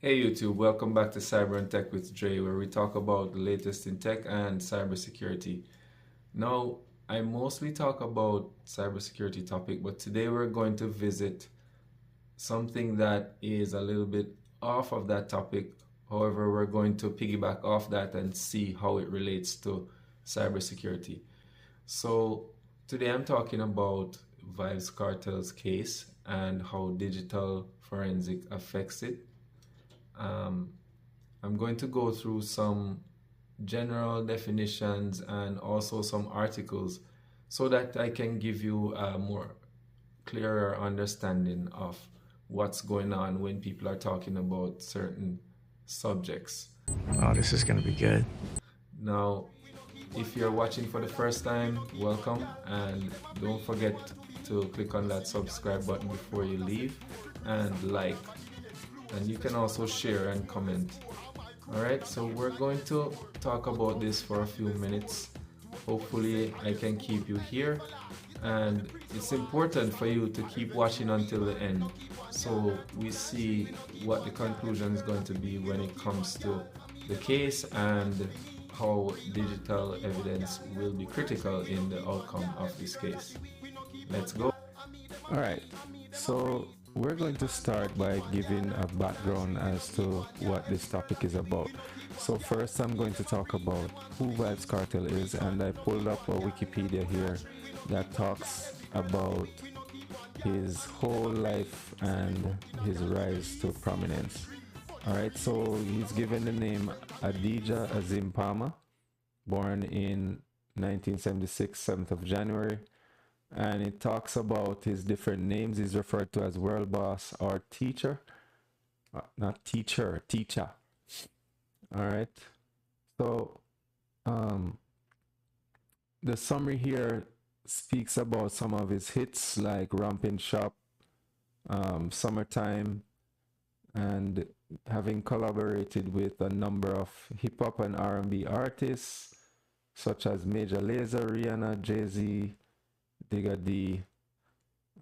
Hey YouTube, welcome back to Cyber and Tech with Dre, where we talk about the latest in tech and cybersecurity. Now, I mostly talk about cybersecurity topic, but today we're going to visit something that is a little bit off of that topic. However, we're going to piggyback off that and see how it relates to cybersecurity. So today I'm talking about Vybz Kartel's case and how digital forensic affects it. Um, I'm going to go through some general definitions and also some articles so that I can give you a more clearer understanding of what's going on when people are talking about certain subjects. Oh, this is gonna be good. Now, if you're watching for the first time, welcome, and don't forget to click on that subscribe button before you leave and like. And you can also share and comment. Alright, so we're going to talk about this for a few minutes. Hopefully I can keep you here, and it's important for you to keep watching until the end so we see what the conclusion is going to be when it comes to the case and how digital evidence will be critical in the outcome of this case. Let's go. All right, so we're going to start by giving a background as to what this topic is about. So first I'm going to talk about who Vybz Kartel is, and I pulled up a Wikipedia here that talks about his whole life and his rise to prominence. All right, so he's given the name Adija Azim Palmer, born in 1976, 7th of January. And it talks about his different names. He's referred to as world boss or teacher. Not teacher, teacher. All right. So the summary here speaks about some of his hits like Ramping Shop, Summertime, and having collaborated with a number of hip hop and R&B artists such as Major Lazer, Rihanna, Jay-Z, Digga D,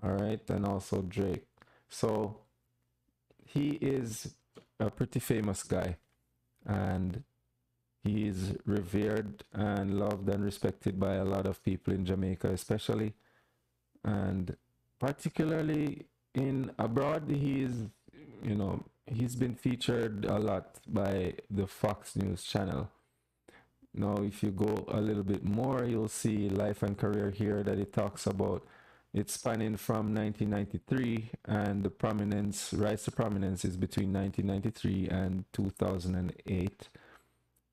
all right, and also Drake. So he is a pretty famous guy, and he is revered and loved and respected by a lot of people in Jamaica, especially, and particularly in abroad. He is, he's been featured a lot by the Fox News channel. Now, if you go a little bit more, you'll see life and career here that it talks about. It's spanning from 1993, and the rise to prominence is between 1993 and 2008.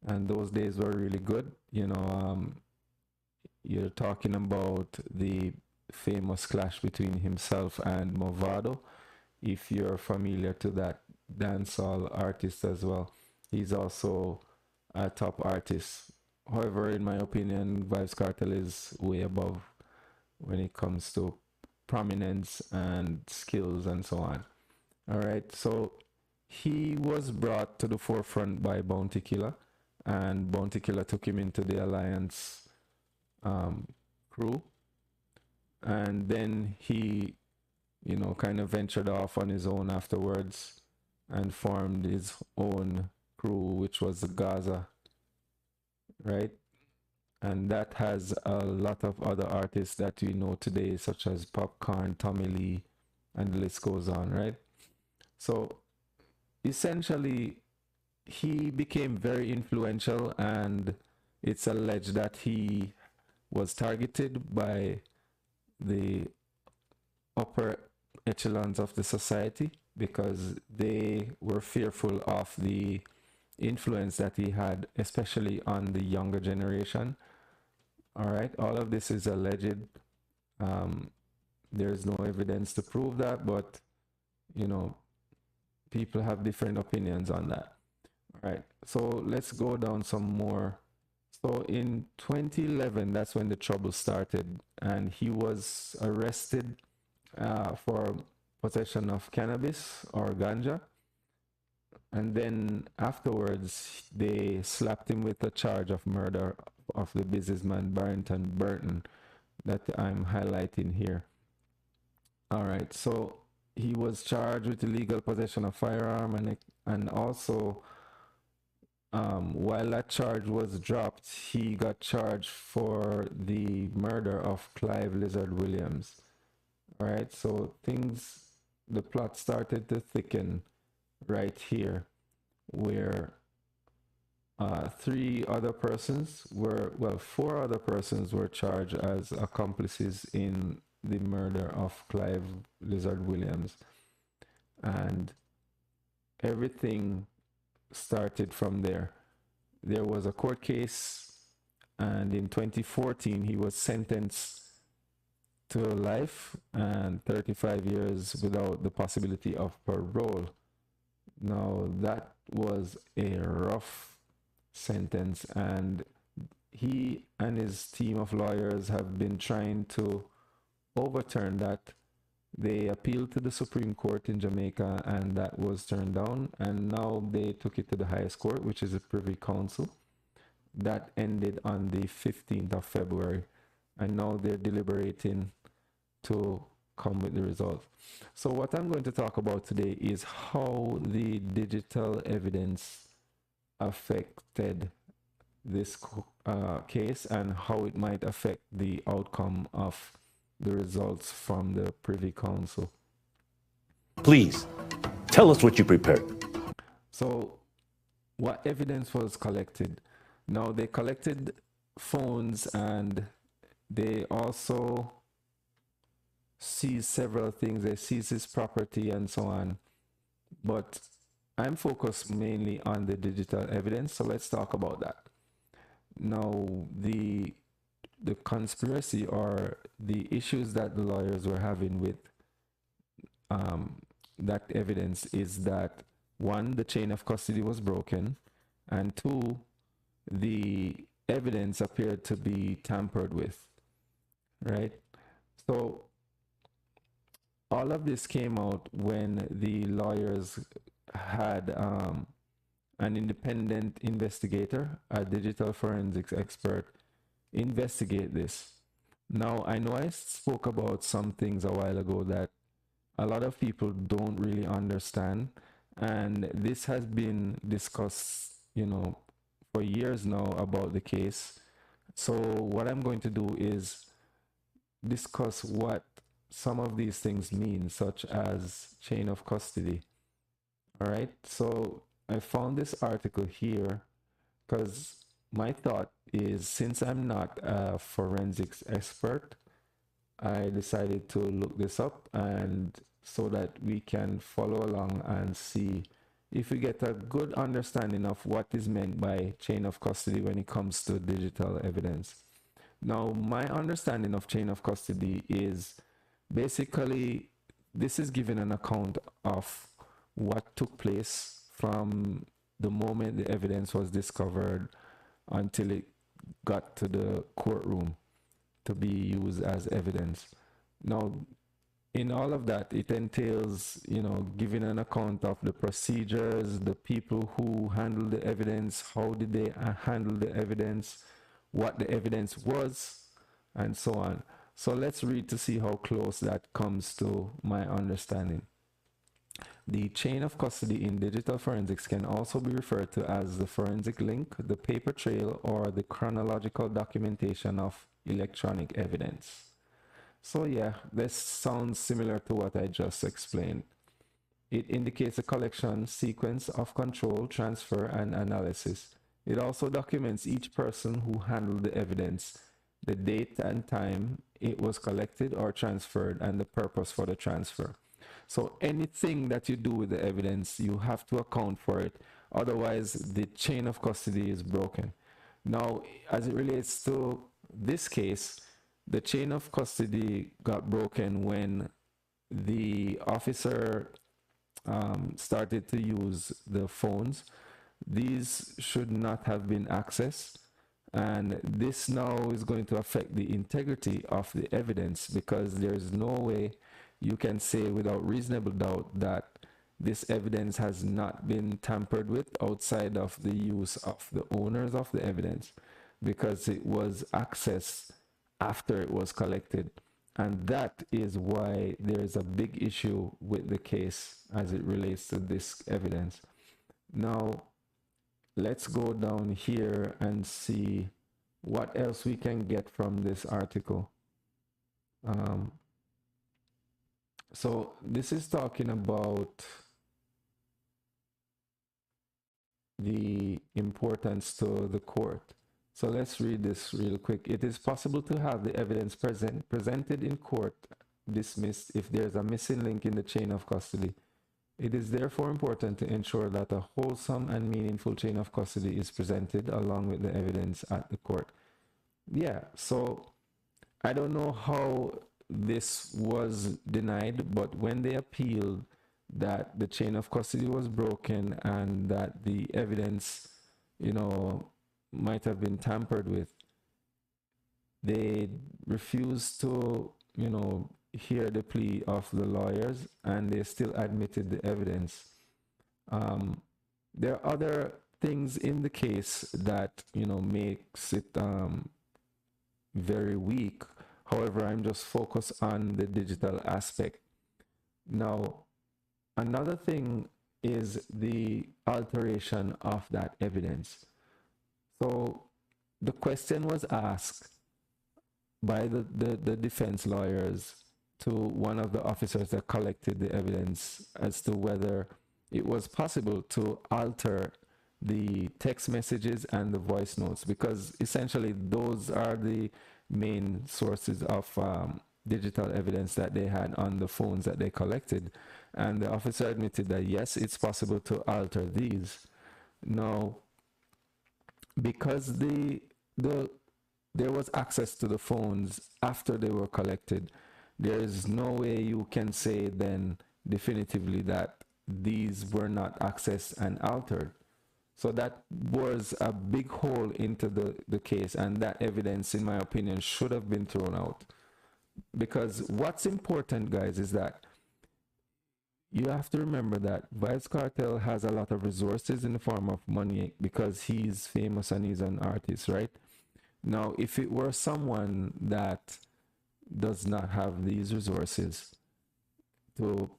And those days were really good. You're talking about the famous clash between himself and Movado. If you're familiar to that dancehall artist as well, he's also a top artist. However, in my opinion, Vybz Kartel is way above when it comes to prominence and skills and so on. All right, so he was brought to the forefront by Bounty Killer, and Bounty Killer took him into the Alliance crew, and then he, kind of ventured off on his own afterwards and formed his own crew, which was the Gaza, right? And that has a lot of other artists that we know today, such as Popcorn, Tommy Lee, and the list goes on, right? So essentially, he became very influential, and it's alleged that he was targeted by the upper echelons of the society because they were fearful of the influence that he had, especially on the younger generation. All right, all of this is alleged. There's no evidence to prove that, but people have different opinions on that. All right, so let's go down some more. So in 2011, that's when the trouble started, and he was arrested for possession of cannabis or ganja. And then afterwards, they slapped him with a charge of murder of the businessman Barrington Burton that I'm highlighting here. All right, so he was charged with illegal possession of firearm and And also, while that charge was dropped, he got charged for the murder of Clive Lizard Williams. All right, so the plot started to thicken right here, where four other persons were charged as accomplices in the murder of Clive Lizard Williams. And everything started from there. There was a court case, and in 2014, he was sentenced to life and 35 years without the possibility of parole. Now, that was a rough sentence, and he and his team of lawyers have been trying to overturn that. They appealed to the Supreme Court in Jamaica, and that was turned down. And now they took it to the highest court, which is the Privy Council. That ended on the 15th of February. And now they're deliberating to come with the result. So what I'm going to talk about today is how the digital evidence affected this case and how it might affect the outcome of the results from the Privy Council. Please, tell us what you prepared. So, what evidence was collected? Now, they collected phones and they also seized several things. They seized his property and so on. But I'm focused mainly on the digital evidence, so let's talk about that. Now, the conspiracy or the issues that the lawyers were having with that evidence is that, one, the chain of custody was broken, and two, the evidence appeared to be tampered with, right? So all of this came out when the lawyers had an independent investigator, a digital forensics expert, investigate this. Now, I know I spoke about some things a while ago that a lot of people don't really understand, and this has been discussed, for years now about the case. So what I'm going to do is discuss what some of these things mean, such as chain of custody. All right, so I found this article here because my thought is, since I'm not a forensics expert, I decided to look this up, and so that we can follow along and see if we get a good understanding of what is meant by chain of custody when it comes to digital evidence. Now, my understanding of chain of custody is basically this is giving an account of what took place from the moment the evidence was discovered until it got to the courtroom to be used as evidence. Now, in all of that, it entails, giving an account of the procedures, the people who handled the evidence, how did they handle the evidence, what the evidence was, and so on. So let's read to see how close that comes to my understanding. The chain of custody in digital forensics can also be referred to as the forensic link, the paper trail, or the chronological documentation of electronic evidence. So yeah, this sounds similar to what I just explained. It indicates a collection, sequence of control, transfer, and analysis. It also documents each person who handled the evidence, the date and time it was collected or transferred, and the purpose for the transfer. So anything that you do with the evidence, you have to account for it. Otherwise, the chain of custody is broken. Now, as it relates to this case, the chain of custody got broken when the officer started to use the phones. These should not have been accessed, and this now is going to affect the integrity of the evidence, because there's no way you can say without reasonable doubt that this evidence has not been tampered with outside of the use of the owners of the evidence, because it was accessed after it was collected. And that is why there is a big issue with the case as it relates to this evidence. Now, let's go down here and see what else we can get from this article. So this is talking about the importance to the court. So let's read this real quick. It is possible to have the evidence presented in court dismissed if there's a missing link in the chain of custody. It is therefore important to ensure that a wholesome and meaningful chain of custody is presented along with the evidence at the court. Yeah, so I don't know how this was denied, but when they appealed that the chain of custody was broken and that the evidence, you know, might have been tampered with, they refused to, you know, hear the plea of the lawyers, and they still admitted the evidence. There are other things in the case that, you know, makes it very weak. However, I'm just focused on the digital aspect. Now, another thing is the alteration of that evidence. So the question was asked by the defense lawyers to one of the officers that collected the evidence as to whether it was possible to alter the text messages and the voice notes, because essentially those are the main sources of digital evidence that they had on the phones that they collected. And the officer admitted that yes, it's possible to alter these. Now, because there was access to the phones after they were collected, there is no way you can say then definitively that these were not accessed and altered. So that was a big hole into the case, and that evidence, in my opinion, should have been thrown out. Because what's important, guys, is that you have to remember that Vybz Kartel has a lot of resources in the form of money because he's famous and he's an artist, right? Now, if it were someone that does not have these resources to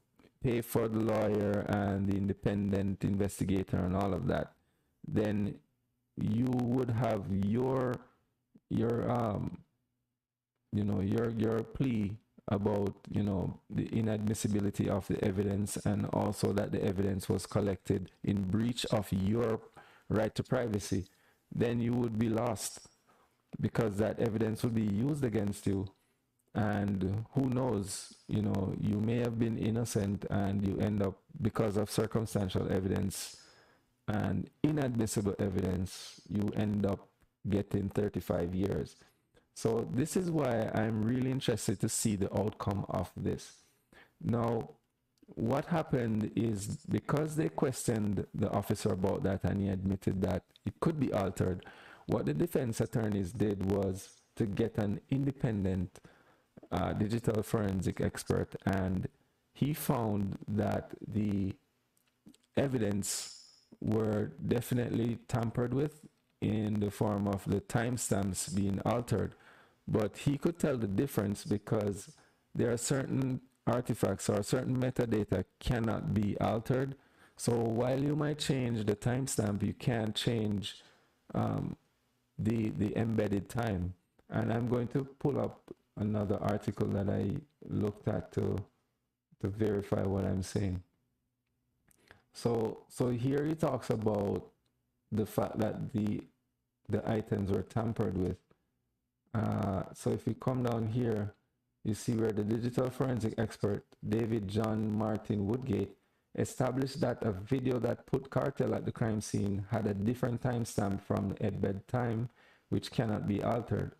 pay for the lawyer and the independent investigator and all of that, then you would have your plea about, you know, the inadmissibility of the evidence, and also that the evidence was collected in breach of your right to privacy, then you would be lost, because that evidence would be used against you. And who knows, you know, you may have been innocent and you end up, because of circumstantial evidence and inadmissible evidence, you end up getting 35 years. So this is why I'm really interested to see the outcome of this. Now, what happened is, because they questioned the officer about that and he admitted that it could be altered, what the defense attorneys did was to get an independent digital forensic expert, and he found that the evidence were definitely tampered with in the form of the timestamps being altered. But he could tell the difference because there are certain artifacts or certain metadata cannot be altered. So while you might change the timestamp, you can't change the embedded time. And I'm going to pull up another article that I looked at to verify what I'm saying. So here he talks about the fact that the items were tampered with. So if we come down here, you see where the digital forensic expert David John Martin Woodgate established that a video that put Kartel at the crime scene had a different timestamp from the embed time, which cannot be altered.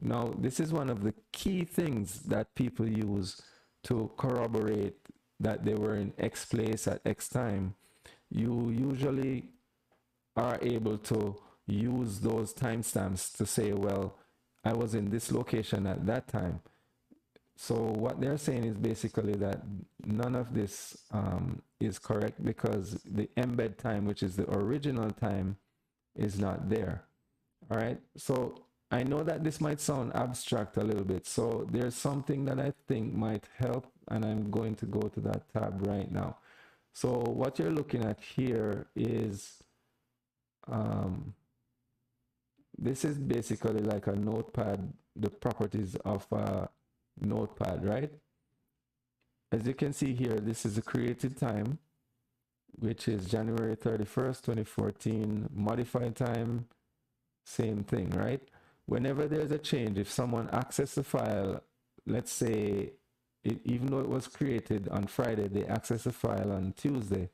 Now, this is one of the key things that people use to corroborate that they were in X place at X time. You usually are able to use those timestamps to say, well, I was in this location at that time. So what they're saying is basically that none of this is correct, because the embed time, which is the original time, is not there. All right. So I know that this might sound abstract a little bit. So there's something that I think might help, and I'm going to go to that tab right now. So what you're looking at here is this is basically like a notepad, the properties of a notepad, right? As you can see here, this is the created time, which is January 31st, 2014. Modified time, same thing, right? Whenever there's a change, if someone accesses the file, let's say, even though it was created on Friday, they access the file on Tuesday,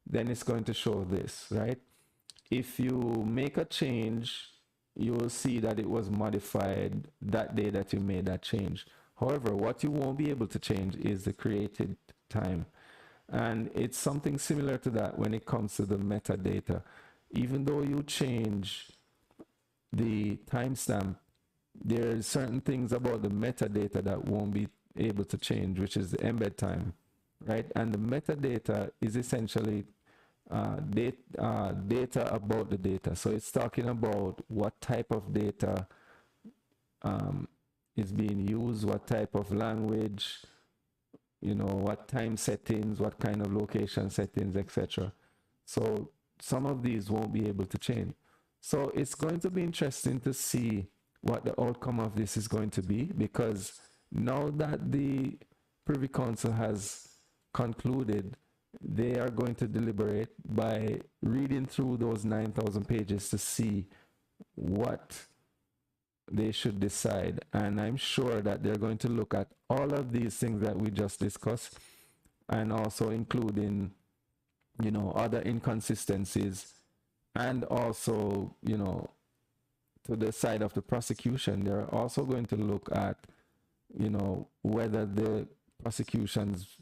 then it's going to show this, right? If you make a change, you will see that it was modified that day that you made that change. However, what you won't be able to change is the created time. And it's something similar to that when it comes to the metadata. Even though you change the timestamp, there are certain things about the metadata that won't be able to change, which is the embed time, right? And the metadata is essentially data about the data. So it's talking about what type of data is being used, what type of language, you know, what time settings, what kind of location settings, etc. So some of these won't be able to change. So it's going to be interesting to see what the outcome of this is going to be, because now that the Privy Council has concluded, they are going to deliberate by reading through those 9,000 pages to see what they should decide. And I'm sure that they're going to look at all of these things that we just discussed, and also including, you know, other inconsistencies, and also, you know, to the side of the prosecution, they're also going to look at, you know, whether the prosecutions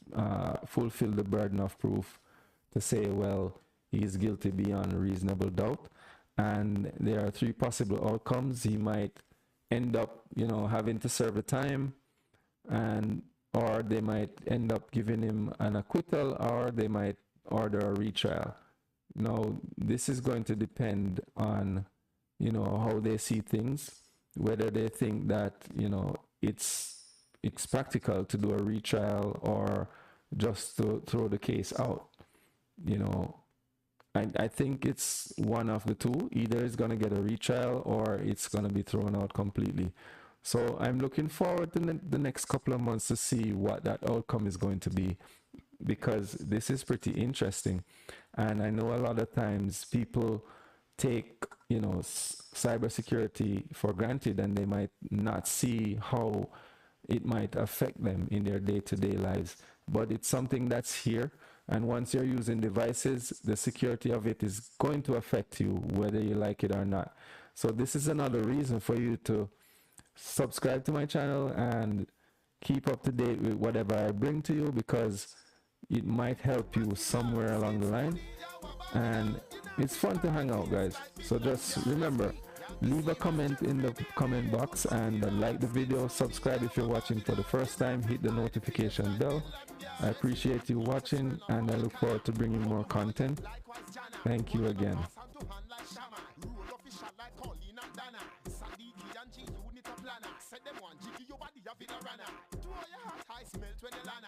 fulfill the burden of proof to say, well, he's guilty beyond reasonable doubt. And there are three possible outcomes. He might end up, you know, having to serve the time, and or they might end up giving him an acquittal, or they might order a retrial. Now, this is going to depend on, you know, how they see things, whether they think that, you know, it's practical to do a retrial or just to throw the case out. You know, I think it's one of the two. Either it's going to get a retrial or it's going to be thrown out completely. So I'm looking forward to the next couple of months to see what that outcome is going to be, because this is pretty interesting. And I know a lot of times people take, you know, cybersecurity for granted, and they might not see how it might affect them in their day-to-day lives. But it's something that's here, and once you're using devices, the security of it is going to affect you whether you like it or not. So this is another reason for you to subscribe to my channel and keep up to date with whatever I bring to you, because it might help you somewhere along the line. And it's fun to hang out, guys. So just remember, leave a comment in the comment box, and like the video, subscribe if you're watching for the first time, hit the notification bell. I appreciate you watching, and I look forward to bringing more content. Thank you again. Set them one jiggy, your body have it a runner. Throw your heart high, smelt when you land.